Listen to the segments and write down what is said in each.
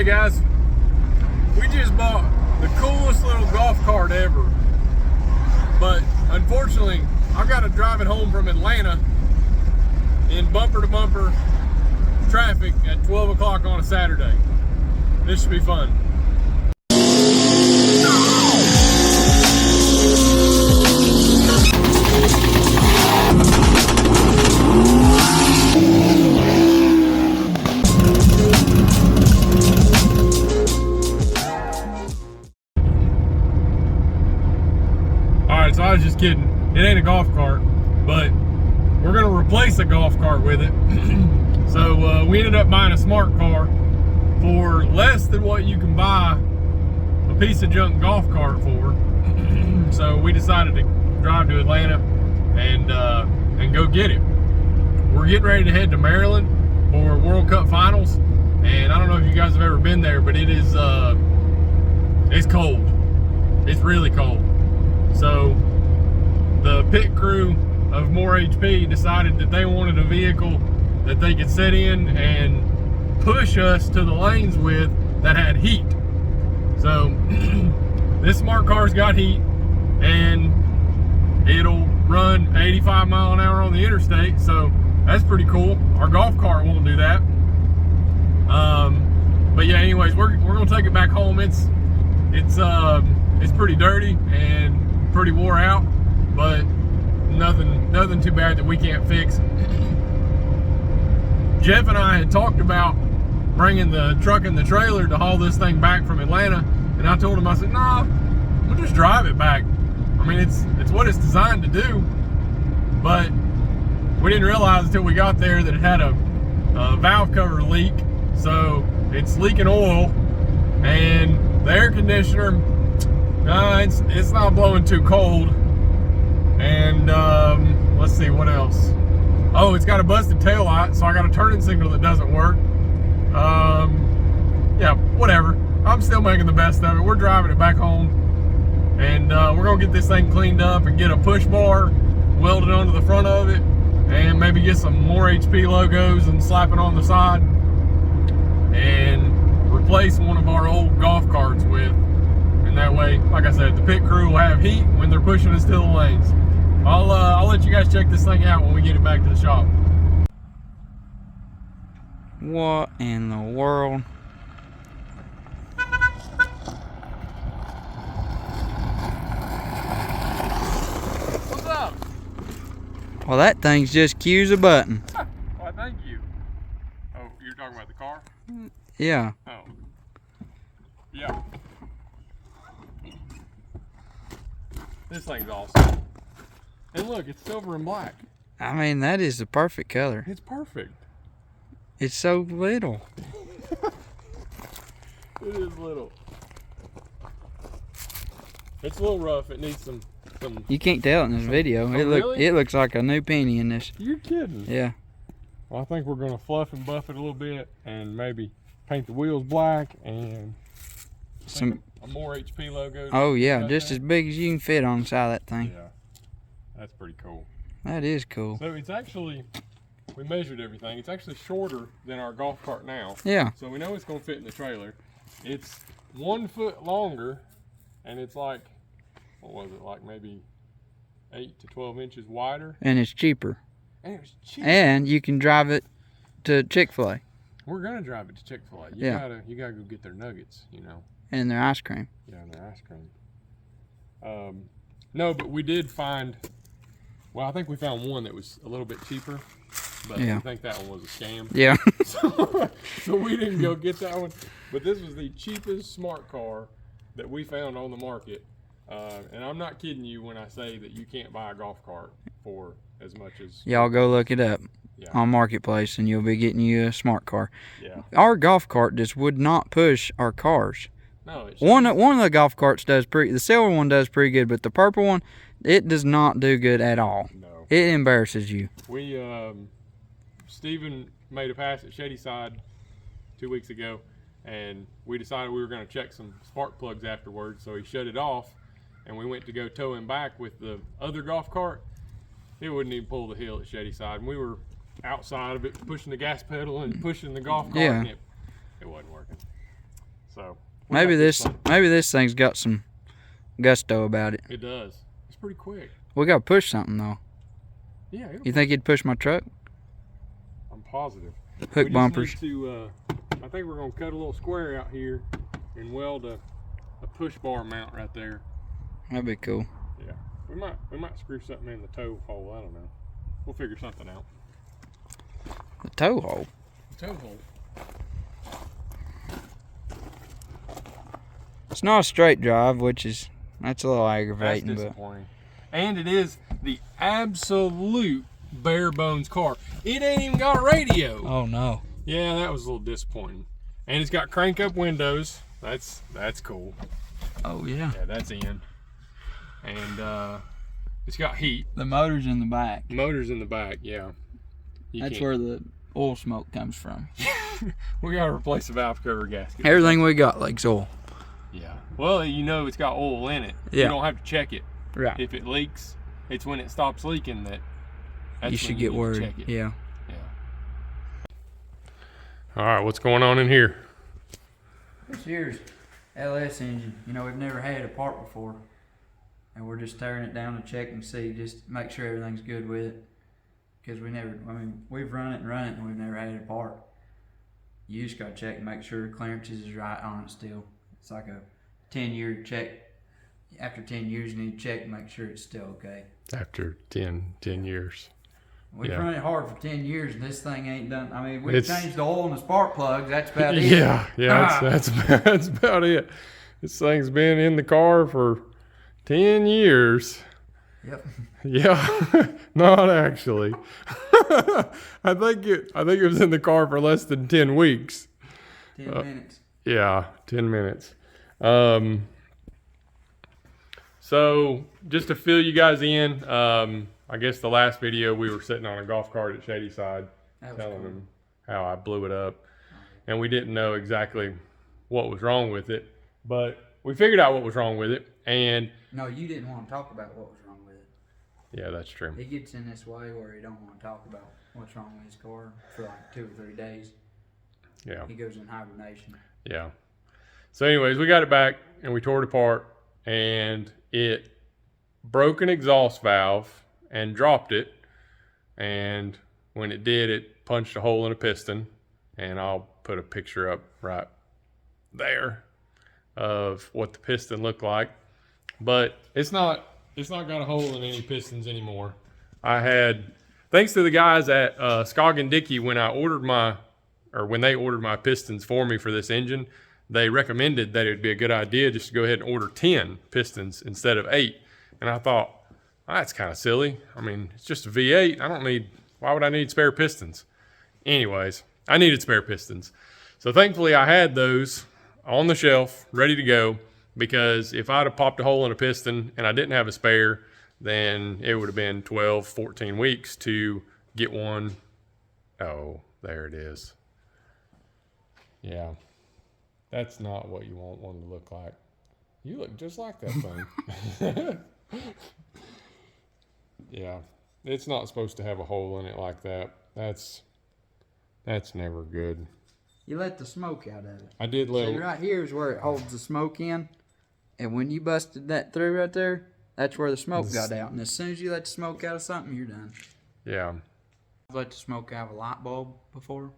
Hey guys, we just bought the coolest little golf cart ever, but unfortunately I've got to drive it home from Atlanta in bumper to bumper traffic at 12 o'clock on a Saturday. This should be fun. Alright, so I was just kidding. It ain't a golf cart, but we're gonna replace a golf cart with it. So we ended up buying a smart car for less than what you can buy a piece of junk golf cart for. So we decided to drive to Atlanta and go get it. We're getting ready to head to Maryland for World Cup Finals, and I don't know if you guys have ever been there, but it is it's cold. It's really cold. So the pit crew of More HP decided that they wanted a vehicle that they could sit in and push us to the lanes with that had heat. So this smart car's got heat, and it'll run 85 mile an hour on the interstate, so that's pretty cool. Our golf cart won't do that. But yeah, anyways, we're gonna take it back home. It's pretty dirty and pretty wore out, but nothing too bad that we can't fix. Jeff and I had talked about bringing the truck and the trailer to haul this thing back from Atlanta, and I told him, I said, nah, we'll just drive it back. I mean, it's what it's designed to do, but we didn't realize until we got there that it had a valve cover leak, so it's leaking oil, and the air conditioner, it's not blowing too cold, and let's see what else. Oh, it's got a busted tail light, so I got a turning signal that doesn't work. Yeah, whatever. I'm still making the best of it. We're driving it back home, and we're gonna get this thing cleaned up and get a push bar welded onto the front of it, and maybe get some More HP logos and slap it on the side, and replace one of our old golf carts with. And that way, like I said, the pit crew will have heat when they're pushing us to the lanes. I'll let you guys check this thing out when we get it back to the shop. What in the world? What's up? Well, that thing's just cues a button. Why, thank you. Oh, you're talking about the car? Yeah. Oh. Yeah. This thing's awesome. And look, it's silver and black. I mean, that is the perfect color. It's perfect. It's so little. It is little. It's a little rough. It needs some. You can't tell it in this video. Oh, It looks like a new penny in this. You're kidding. Yeah. Well, I think we're gonna fluff and buff it a little bit, and maybe paint the wheels black and Some a More HP logo. Oh yeah, just as big as you can fit on the side of that thing. Yeah, that's pretty cool. That is cool. So it's actually, we measured everything. It's actually shorter than our golf cart now. Yeah. So we know it's gonna fit in the trailer. It's 1 foot longer, and it's like, what was it, like maybe 8 to 12 inches wider. And it's cheaper. And it was cheap. And you can drive it to Chick-fil-A. We're gonna drive it to Chick-fil-A. You gotta go get their nuggets, you know. And their ice cream. Yeah, and their ice cream. No, but we did find, well, I think we found one that was a little bit cheaper, but Yeah. I think that one was a scam. Yeah. So we didn't go get that one. But this was the cheapest smart car that we found on the market. And I'm not kidding you when I say that you can't buy a golf cart for as much as... Y'all go look it up on Marketplace, and you'll be getting you a smart car. Yeah. Our golf cart just would not push our cars. No, it One of the golf carts does the silver one does pretty good, but the purple one, it does not do good at all. No. It embarrasses you. We, Steven made a pass at Shadyside 2 weeks ago, and we decided we were going to check some spark plugs afterwards, so he shut it off, and we went to go tow him back with the other golf cart. It wouldn't even pull the hill at Shadyside, and we were outside of it pushing the gas pedal and pushing the golf cart, and it wasn't working. So maybe this thing's got some gusto about it. It does. It's pretty quick. We got to push something though. Yeah. You think you'd push my truck? I'm positive. Hook bumpers. I think we're gonna cut a little square out here and weld a push bar mount right there. That'd be cool. Yeah. We might screw something in the tow hole. I don't know. We'll figure something out. The tow hole. The tow hole. It's not a straight drive, that's a little aggravating. That's disappointing. And it is the absolute bare bones car. It ain't even got a radio. Oh no. Yeah, that was a little disappointing. And it's got crank up windows. That's cool. Oh yeah. Yeah, that's in. And it's got heat. The motor's in the back. Motor's in the back, yeah. That's where the oil smoke comes from. We gotta replace the valve cover gasket. Everything we got leaks oil. Yeah. Well, you know it's got oil in it. Yeah. You don't have to check it. Right. If it leaks, it's when it stops leaking that's you should get worried. Check it. Yeah. All right, what's going on in here? This here's LS engine. You know, we've never had a part before. And we're just tearing it down to check and see, just make sure everything's good with it. Because we've run it and we've never had a part. You just gotta check and make sure clearances is right on it still. It's like a 10-year check. After 10 years, you need to check and make sure it's still okay. After 10 years. We've run it hard for 10 years and this thing ain't done. I mean, we've changed the oil and the spark plugs. That's about it. Yeah, that's about it. This thing's been in the car for 10 years. Yep. Yeah, not actually. I think it was in the car for less than 10 weeks. 10 minutes. Yeah, 10 minutes. So just to fill you guys in, I guess the last video we were sitting on a golf cart at Shadyside telling them how I blew it up. And we didn't know exactly what was wrong with it, but we figured out what was wrong with it. And no, you didn't want to talk about what was wrong with it. Yeah, that's true. He gets in this way where he don't want to talk about what's wrong with his car for like 2 or 3 days. Yeah. He goes in hibernation. Yeah. So anyways, we got it back and we tore it apart and it broke an exhaust valve and dropped it. And when it did, it punched a hole in a piston. And I'll put a picture up right there of what the piston looked like. But it's not got a hole in any pistons anymore. I had, thanks to the guys at Scoggin Dickey, when they ordered my pistons for me for this engine, they recommended that it would be a good idea just to go ahead and order 10 pistons instead of 8. And I thought, oh, that's kind of silly. I mean, it's just a V8. Why would I need spare pistons? Anyways, I needed spare pistons. So thankfully I had those on the shelf, ready to go, because if I'd have popped a hole in a piston and I didn't have a spare, then it would have been 12, 14 weeks to get one. Oh, there it is. Yeah. That's not what you want one to look like. You look just like that thing. Yeah. It's not supposed to have a hole in it like that. That's never good. You let the smoke out of it. I did let See, right here is where it holds the smoke in. And when you busted that through right there, that's where the smoke got out. And as soon as you let the smoke out of something, you're done. Yeah. I've let the smoke out of a light bulb before.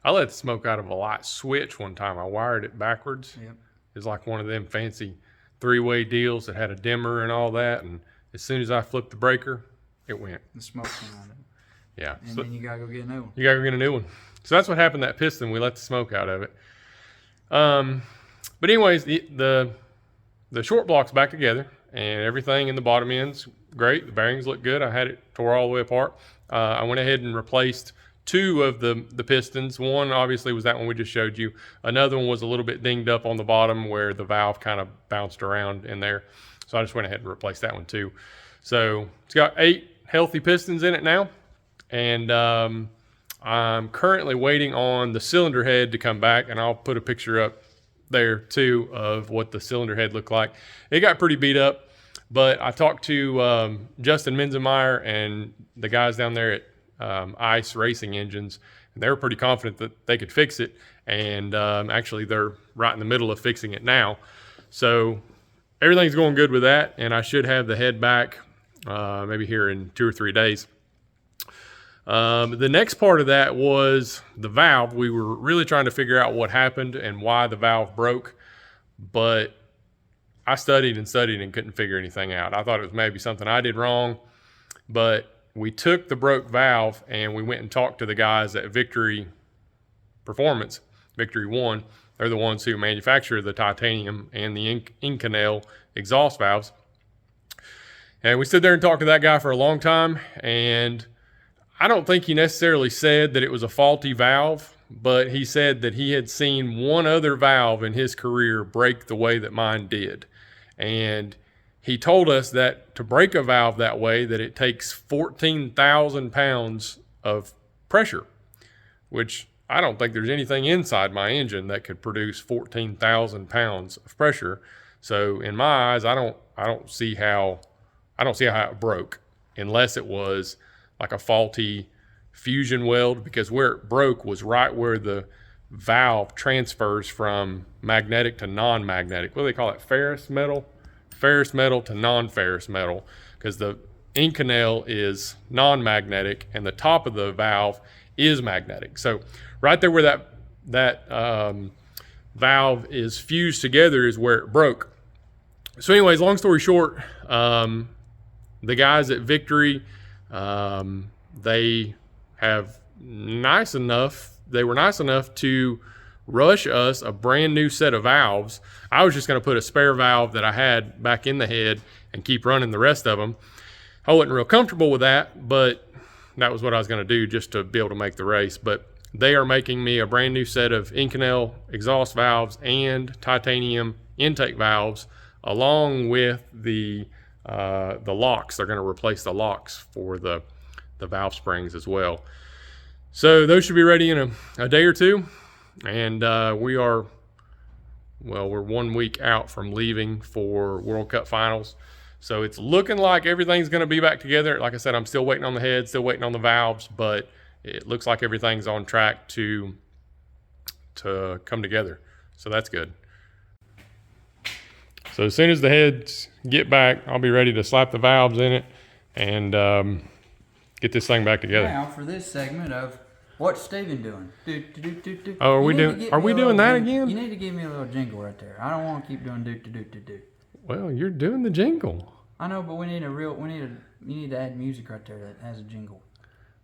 I let the smoke out of a light switch one time. I wired it backwards. Yep. It's like one of them fancy 3-way deals that had a dimmer and all that. And as soon as I flipped the breaker, it went. The smoke came out of it. Yeah. And then you gotta go get a new one. You gotta go get a new one. So that's what happened to that piston. We let the smoke out of it. But anyways, the short block's back together and everything in the bottom end's great. The bearings look good. I had it tore all the way apart. I went ahead and replaced 2 of the pistons. One obviously was that one we just showed you. Another one was a little bit dinged up on the bottom where the valve kind of bounced around in there. So I just went ahead and replaced that one too. So it's got 8 healthy pistons in it now. And I'm currently waiting on the cylinder head to come back, and I'll put a picture up there too of what the cylinder head looked like. It got pretty beat up, but I talked to Justin Menzenmeyer and the guys down there at ICE Racing Engines, and they were pretty confident that they could fix it. and actually they're right in the middle of fixing it now. So everything's going good with that, and I should have the head back maybe here in 2 or 3 days. The next part of that was the valve. We were really trying to figure out what happened and why the valve broke, but I studied and studied and couldn't figure anything out. I thought it was maybe something I did wrong, but we took the broke valve and we went and talked to the guys at Victory Performance, Victory One. They're the ones who manufacture the titanium and the Inconel exhaust valves. And we stood there and talked to that guy for a long time, and I don't think he necessarily said that it was a faulty valve, but he said that he had seen one other valve in his career break the way that mine did. And he told us that to break a valve that way, that it takes 14,000 pounds of pressure, which I don't think there's anything inside my engine that could produce 14,000 pounds of pressure. So in my eyes, I don't see how it broke, unless it was like a faulty fusion weld, because where it broke was right where the valve transfers from magnetic to non-magnetic. What do they call it? Ferrous metal to non-ferrous metal, because the Inconel is non-magnetic and the top of the valve is magnetic. So right there where that valve is fused together is where it broke. So anyways, long story short, the guys at Victory, they were nice enough to rush us a brand new set of valves. I was just going to put a spare valve that I had back in the head and keep running the rest of them. I wasn't real comfortable with that, but that was what I was going to do just to be able to make the race. But they are making me a brand new set of Inconel exhaust valves and titanium intake valves, along with the locks. They're going to replace the locks for the valve springs as well. So those should be ready in a day or two. And we're 1 week out from leaving for World Cup finals. So it's looking like everything's going to be back together. Like I said, I'm still waiting on the head, still waiting on the valves, but it looks like everything's on track to come together. So that's good. So as soon as the heads get back, I'll be ready to slap the valves in it and get this thing back together. Now for this segment of what's Steven doing? Oh, are we doing that again? You need to give me a little jingle right there. I don't want to keep doing do. Well, you're doing the jingle. I know, but you need to add music right there that has a jingle.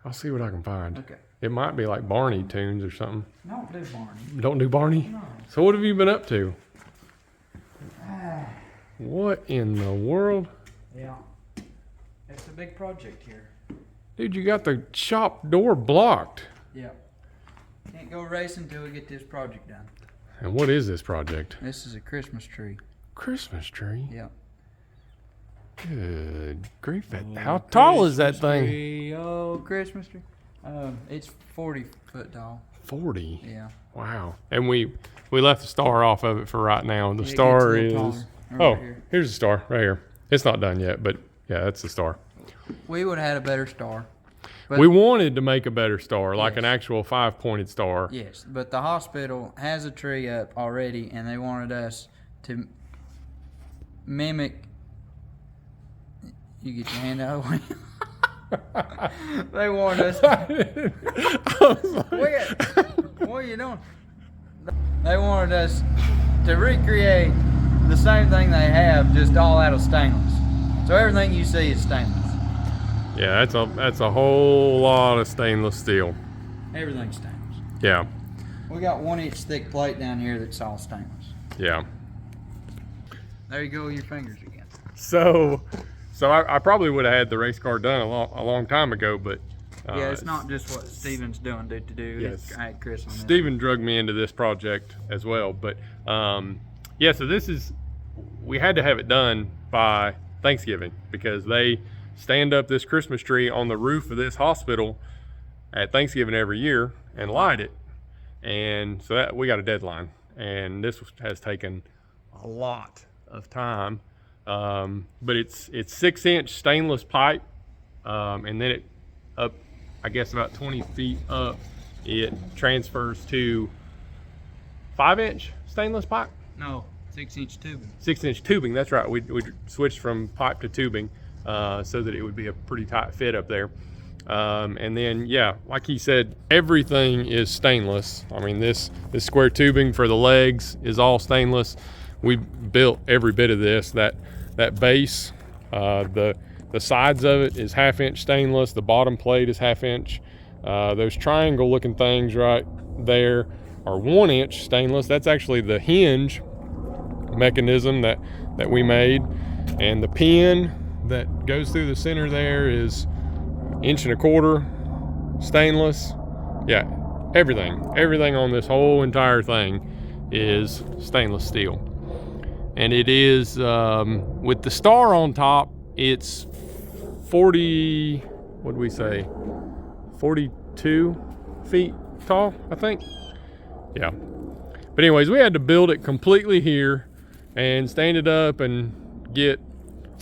I'll see what I can find. Okay. It might be like Barney tunes or something. Don't do Barney. Don't do Barney? No. So what have you been up to? What in the world? Yeah. It's a big project here. Dude, you got the shop door blocked. Yeah. Can't go racing until we get this project done. And what is this project? This is a Christmas tree. Christmas tree? Yeah. Good grief. How tall is that thing? Tree, oh, Christmas tree. It's 40 foot tall. 40? Yeah. Wow. And we left the star off of it for right now. The Yeah, star it gets a is... little taller. Oh, Right here. here's the star right here. It's not done yet, but yeah, that's the star. We would have had a better star. But We wanted to make a better star, like Yes. an actual 5-pointed star. yes, but the hospital has a tree up already, and they wanted us to mimic. You get your hand out of the way. They wanted us. What are you doing? They wanted us to recreate the same thing they have, just all out of stainless. So everything you see is stainless. Yeah, that's a whole lot of stainless steel. Everything's stainless. Yeah, We got 1 inch thick plate down here that's all stainless. yeah. There you go with your fingers again. So I probably would have had the race car done a long time ago, but Yeah, it's not just what Steven's doing to do. Yes. I had Chris on this. Steven drug me into this project as well. But yeah, so we had to have it done by Thanksgiving, because they stand up this Christmas tree on the roof of this hospital at Thanksgiving every year and light it. And so that we got a deadline, and this has taken a lot of time. But it's 6-inch stainless pipe, and then it up, I guess about 20 feet up, it transfers to 5-inch stainless pipe? No, 6-inch tubing. 6-inch tubing, that's right. We switched from pipe to tubing so that it would be a pretty tight fit up there. And then, yeah, like he said, everything is stainless. I mean, this square tubing for the legs is all stainless. We built every bit of this. That base, the sides of it is 1/2-inch stainless. The bottom plate is 1/2-inch. Those triangle looking things right there are 1-inch stainless. That's actually the hinge mechanism that we made. And the pin that goes through the center there is 1.25 inch stainless. Yeah, everything on this whole entire thing is stainless steel. And it is, with the star on top, it's 40, what did we say? 42 feet tall, I think. Yeah. But anyways, we had to build it completely here and stand it up and get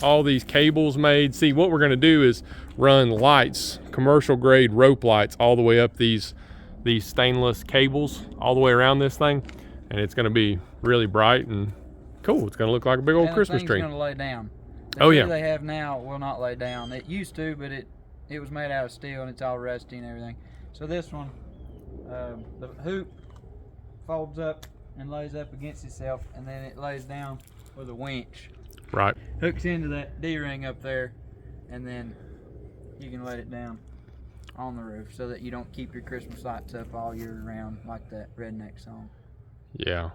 all these cables made. See, what we're gonna do is run lights, commercial grade rope lights, all the way up these stainless cables all the way around this thing. And it's gonna be really bright and cool. It's gonna look like a big old Christmas tree. It's gonna lay down. The tree they have now will not lay down. It used to, but it was made out of steel and it's all rusty and everything. So this one, the hoop folds up and lays up against itself, and then it lays down with a winch. Right. Hooks into that D-ring up there, and then you can let it down on the roof so that you don't keep your Christmas lights up all year round like that redneck song. Yeah.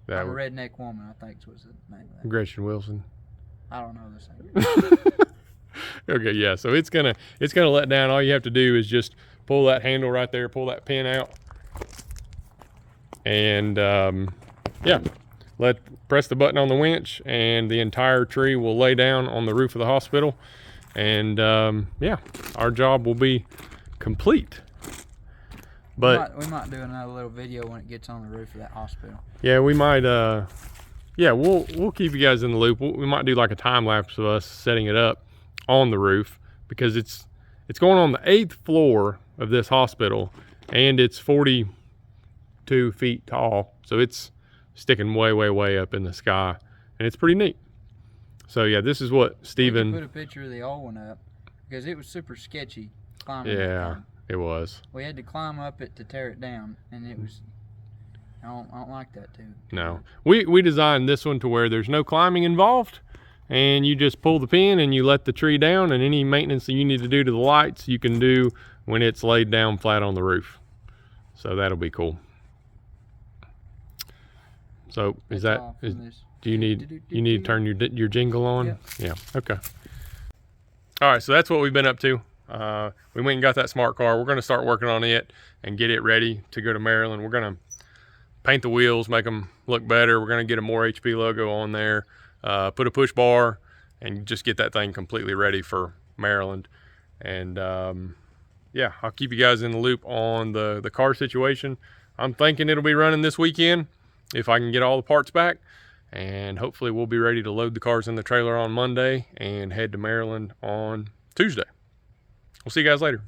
That I'm a redneck woman, I think was the name of that. Gretchen Wilson. I don't know the singer. Okay, yeah. So it's gonna let down. All you have to do is just pull that handle right there, pull that pin out, and yeah, press the button on the winch, and the entire tree will lay down on the roof of the hospital. And yeah, our job will be complete. But we might do another little video when it gets on the roof of that hospital. Yeah, we might. Yeah, we'll keep you guys in the loop. We might do like a time lapse of us setting it up on the roof, because it's going on the 8th floor of this hospital, and it's 42 feet tall, so it's sticking way up in the sky, and it's pretty neat. So yeah, this is what Steven put a picture of the old one up, because it was super sketchy climbing. Yeah, it was. We had to climb up it to tear it down, and it was, I don't like that too. No, we designed this one to where there's no climbing involved, and you just pull the pin and you let the tree down, and any maintenance that you need to do to the lights you can do when it's laid down flat on the roof. So that'll be cool. So do you need to turn your jingle on? Yeah. Okay. All right, so that's what we've been up to. We went and got that smart car. We're going to start working on it and get it ready to go to Maryland. We're going to paint the wheels, make them look better. We're going to get a more HP logo on there, put a push bar, and just get that thing completely ready for Maryland. And yeah, I'll keep you guys in the loop on the car situation. I'm thinking it'll be running this weekend if I can get all the parts back. And hopefully we'll be ready to load the cars in the trailer on Monday and head to Maryland on Tuesday. We'll see you guys later.